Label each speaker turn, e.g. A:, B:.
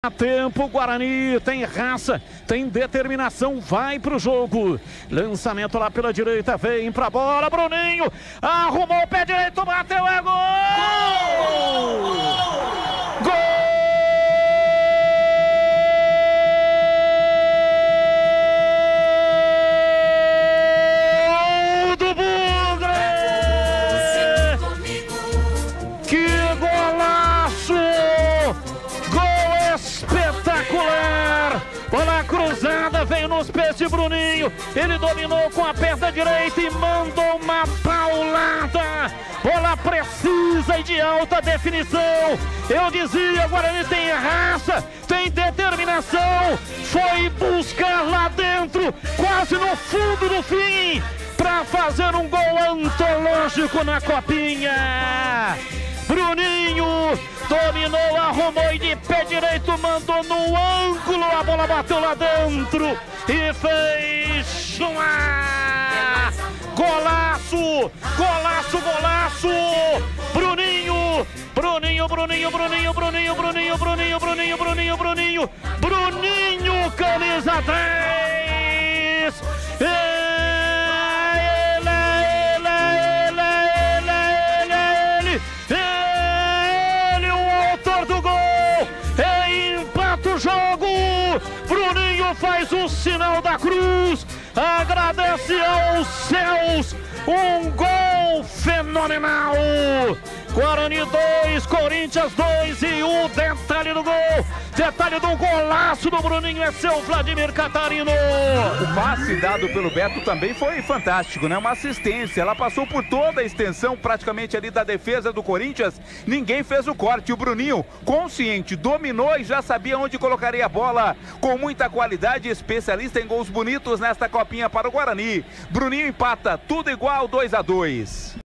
A: Tempo, Guarani tem raça, tem determinação, vai pro jogo. Lançamento lá pela direita, vem pra bola, Bruninho, arrumou o pé direito, bateu, é gol! Gol! Do Bugre! Que golaço! Espetacular! Bola cruzada, veio nos pés de Bruninho. Ele dominou com a perna direita e mandou uma paulada. Bola precisa e de alta definição. Eu dizia, o Guarani tem raça, tem determinação. Foi buscar lá dentro, quase no fundo do fim, para fazer um gol antológico na copinha. Bruninho dominou, arrumou e de pé direito mandou no ângulo, a bola bateu lá dentro e fez uma golaço, golaço, golaço. Bruninho, Bruninho, Bruninho, Bruninho, Bruninho, Bruninho, Bruninho, Bruninho, Bruninho, Bruninho, Bruninho, camisa 10. Bruninho faz o sinal da cruz, agradece aos céus, um gol fenomenal. Guarani 2, Corinthians 2 e o detalhe do gol, detalhe do golaço do Bruninho é seu Vladimir Catarino.
B: O passe dado pelo Beto também foi fantástico, né? Uma assistência, ela passou por toda a extensão praticamente ali da defesa do Corinthians, ninguém fez o corte. O Bruninho, consciente, dominou e já sabia onde colocaria a bola, com muita qualidade, especialista em gols bonitos nesta copinha para o Guarani. Bruninho empata, tudo igual, 2-2.